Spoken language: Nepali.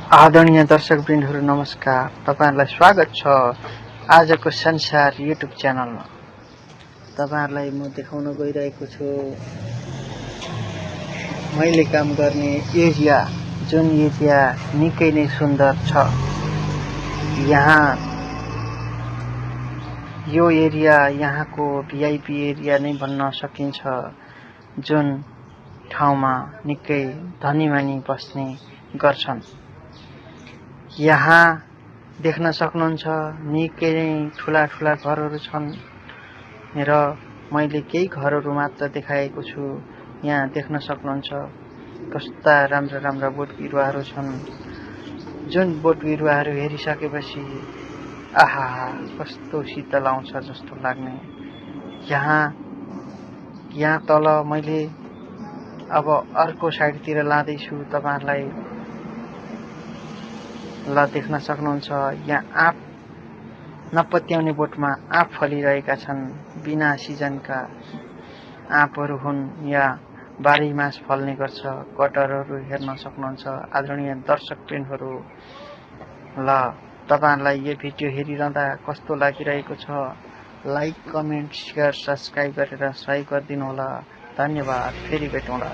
आदरणीय दर्शकवृन्दहरू नमस्कार। तपाईहरुलाई स्वागत छ आजको संसार युट्युब च्यानलमा। तपाईहरुलाई म देखाउन गइरहेको छु मैले काम गर्ने एरिया, जुन एरिया निकै नै सुन्दर छ। यो एरिया यहाँको भिआइपी एरिया नै भन्न सकिन्छ, जुन ठाउँमा निकै धनीमानी बस्ने गर्छन्। यहाँ देख्न सक्नुहुन्छ निकै नै ठूला घरहरू छन् र मैले केही घरहरू मात्र देखाएको छु। यहाँ देख्न सक्नुहुन्छ कस्ता राम्रा बोट बिरुवाहरू छन्, जुन बोट बिरुवाहरू हेरिसकेपछि आहा कस्तो शीतल आउँछ जस्तो लाग्ने। यहाँ तल मैले अब अर्को साइडतिर लाँदैछु तपाईहरुलाई। ल देख्न सक्नुहुन्छ यहाँ आँप नपत्याउने बोटमा आँप फलिरहेका छन्। बिना सिजनका आँपहरू हुन्, या बाह्रैमास फल्ने गर्छ। कटहरहरू हेर्न सक्नुहुन्छ आदरणीय दर्शकवृन्दहरू। ल तपाईहरुलाई यो भिडियो हेरिरहँदा कस्तो लागिरहेको छ, लाइक, कमेन्ट, शेयर, सब्स्क्राइब गरेर सहयोग गरिदिनु होला। धन्यवाद। फेरि भेटौँला।